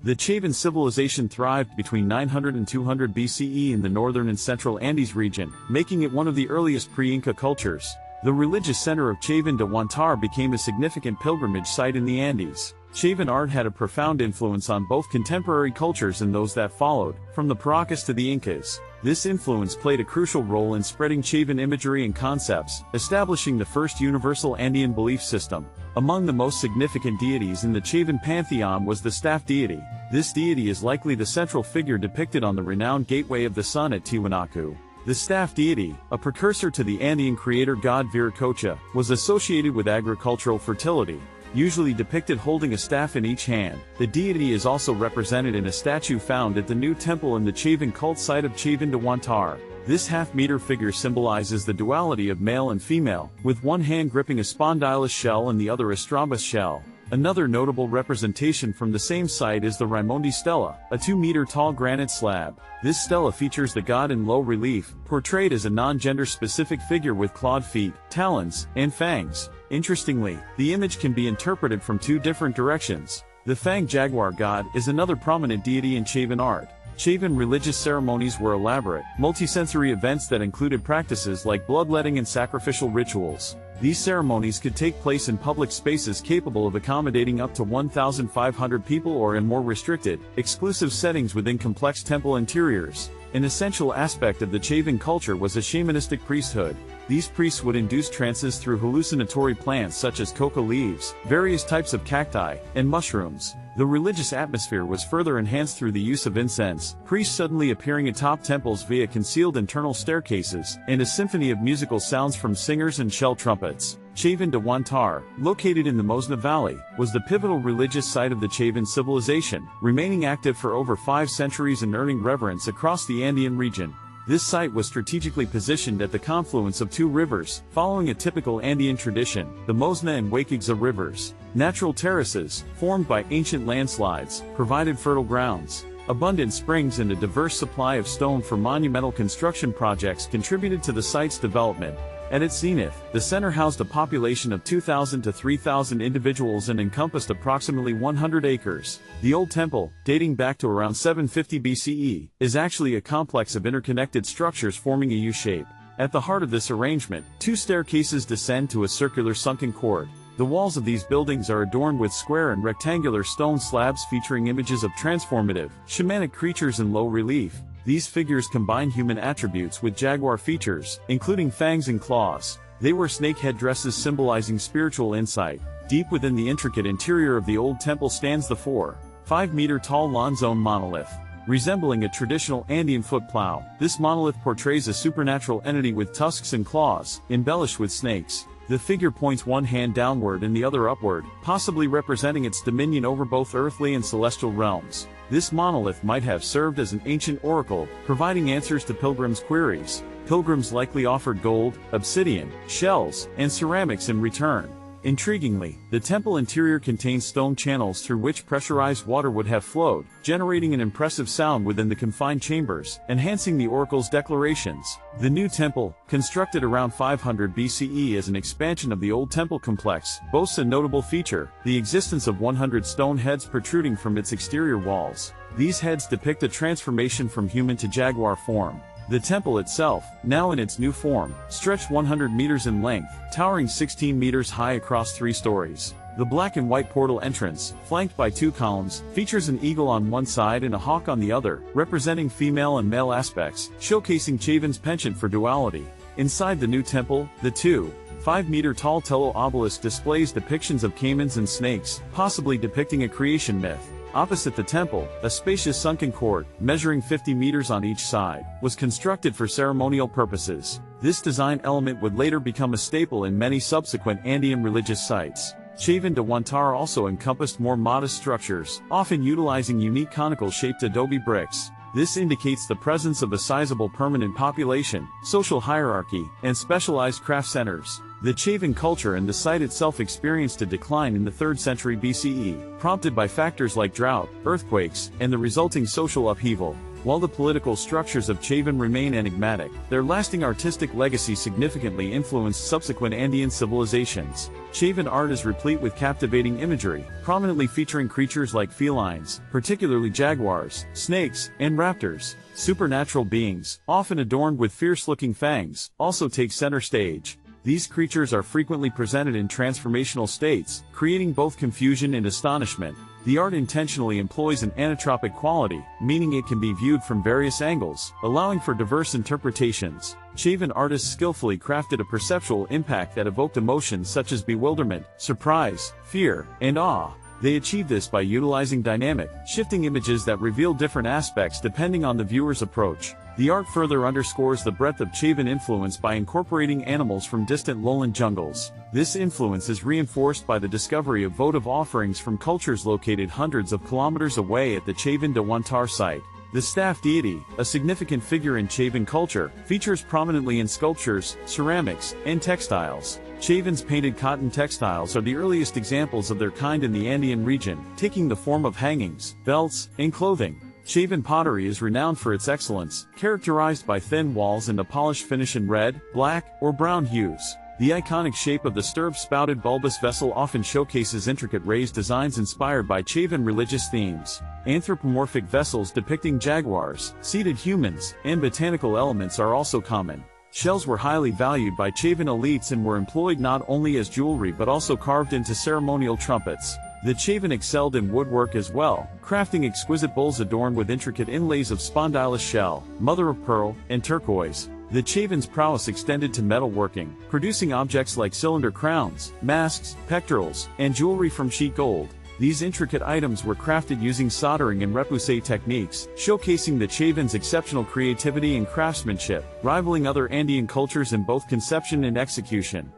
The Chavín civilization thrived between 900 and 200 BCE in the northern and central Andes region, making it one of the earliest pre-Inca cultures. The religious center of Chavin de Huántar became a significant pilgrimage site in the Andes. Chavín art had a profound influence on both contemporary cultures and those that followed, from the Paracas to the Incas. This influence played a crucial role in spreading Chavín imagery and concepts, establishing the first universal Andean belief system. Among the most significant deities in the Chavín pantheon was the staff deity. This deity is likely the central figure depicted on the renowned Gateway of the Sun at Tiwanaku. The staff deity, a precursor to the Andean creator god Viracocha, was associated with agricultural fertility. Usually depicted holding a staff in each hand, the deity is also represented in a statue found at the new temple in the Chavín cult site of Chavín de Huántar. This half-meter figure symbolizes the duality of male and female, with one hand gripping a spondylus shell and the other a strobus shell. Another notable representation from the same site is the Raimondi stela, a 2-meter-tall granite slab. This stela features the god in low relief, portrayed as a non-gender specific figure with clawed feet, talons, and fangs. Interestingly, the image can be interpreted from two different directions. The Fang jaguar god is another prominent deity in Chavín art. Chavín religious ceremonies were elaborate, multisensory events that included practices like bloodletting and sacrificial rituals. These ceremonies could take place in public spaces capable of accommodating up to 1,500 people or in more restricted, exclusive settings within complex temple interiors. An essential aspect of the Chavín culture was a shamanistic priesthood. These priests would induce trances through hallucinatory plants such as coca leaves, various types of cacti, and mushrooms. The religious atmosphere was further enhanced through the use of incense, priests suddenly appearing atop temples via concealed internal staircases, and a symphony of musical sounds from singers and shell trumpets. Chavín de Huántar, located in the Mosna Valley, was the pivotal religious site of the Chavín civilization, remaining active for over 5 centuries and earning reverence across the Andean region. This site was strategically positioned at the confluence of 2 rivers, following a typical Andean tradition, the Mosna and Huaquixa rivers. Natural terraces, formed by ancient landslides, provided fertile grounds. Abundant springs and a diverse supply of stone for monumental construction projects contributed to the site's development. At its zenith, the center housed a population of 2,000 to 3,000 individuals and encompassed approximately 100 acres. The old temple, dating back to around 750 BCE, is actually a complex of interconnected structures forming a U-shape. At the heart of this arrangement, 2 staircases descend to a circular sunken court. The walls of these buildings are adorned with square and rectangular stone slabs featuring images of transformative, shamanic creatures in low relief. These figures combine human attributes with jaguar features, including fangs and claws. They wear snake headdresses symbolizing spiritual insight. Deep within the intricate interior of the old temple stands the 4.5-meter-tall limestone monolith. Resembling a traditional Andean foot plow, this monolith portrays a supernatural entity with tusks and claws, embellished with snakes. The figure points one hand downward and the other upward, possibly representing its dominion over both earthly and celestial realms. This monolith might have served as an ancient oracle, providing answers to pilgrims' queries. Pilgrims likely offered gold, obsidian, shells, and ceramics in return. Intriguingly, the temple interior contains stone channels through which pressurized water would have flowed, generating an impressive sound within the confined chambers, enhancing the oracle's declarations. The new temple, constructed around 500 BCE as an expansion of the old temple complex, boasts a notable feature: the existence of 100 stone heads protruding from its exterior walls. These heads depict a transformation from human to jaguar form. The temple itself, now in its new form, stretched 100 meters in length, towering 16 meters high across 3 stories. The black and white portal entrance, flanked by 2 columns, features an eagle on one side and a hawk on the other, representing female and male aspects, showcasing Chavín's penchant for duality. Inside the new temple, the 2.5-meter-tall Tello obelisk displays depictions of caimans and snakes, possibly depicting a creation myth. Opposite the temple, a spacious sunken court, measuring 50 meters on each side, was constructed for ceremonial purposes. This design element would later become a staple in many subsequent Andean religious sites. Chavín de Huántar also encompassed more modest structures, often utilizing unique conical-shaped adobe bricks. This indicates the presence of a sizable permanent population, social hierarchy, and specialized craft centers. The Chavín culture and the site itself experienced a decline in the 3rd century BCE, prompted by factors like drought, earthquakes, and the resulting social upheaval. While the political structures of Chavín remain enigmatic, their lasting artistic legacy significantly influenced subsequent Andean civilizations. Chavín art is replete with captivating imagery, prominently featuring creatures like felines, particularly jaguars, snakes, and raptors. Supernatural beings, often adorned with fierce-looking fangs, also take center stage. These creatures are frequently presented in transformational states, creating both confusion and astonishment. The art intentionally employs an anitropic quality, meaning it can be viewed from various angles, allowing for diverse interpretations. Chavín artists skillfully crafted a perceptual impact that evoked emotions such as bewilderment, surprise, fear, and awe. They achieve this by utilizing dynamic, shifting images that reveal different aspects depending on the viewer's approach. The art further underscores the breadth of Chavín influence by incorporating animals from distant lowland jungles. This influence is reinforced by the discovery of votive offerings from cultures located hundreds of kilometers away at the Chavin de Huántar site. The staff deity, a significant figure in Chavín culture, features prominently in sculptures, ceramics, and textiles. Chavín's painted cotton textiles are the earliest examples of their kind in the Andean region, taking the form of hangings, belts, and clothing. Chavín pottery is renowned for its excellence, characterized by thin walls and a polished finish in red, black, or brown hues. The iconic shape of the stirrup-spouted bulbous vessel often showcases intricate raised designs inspired by Chavín religious themes. Anthropomorphic vessels depicting jaguars, seated humans, and botanical elements are also common. Shells were highly valued by Chavín elites and were employed not only as jewelry but also carved into ceremonial trumpets. The Chavín excelled in woodwork as well, crafting exquisite bowls adorned with intricate inlays of spondylus shell, mother-of-pearl, and turquoise. The Chavín's prowess extended to metalworking, producing objects like cylinder crowns, masks, pectorals, and jewelry from sheet gold. These intricate items were crafted using soldering and repoussé techniques, showcasing the Chavín's exceptional creativity and craftsmanship, rivaling other Andean cultures in both conception and execution.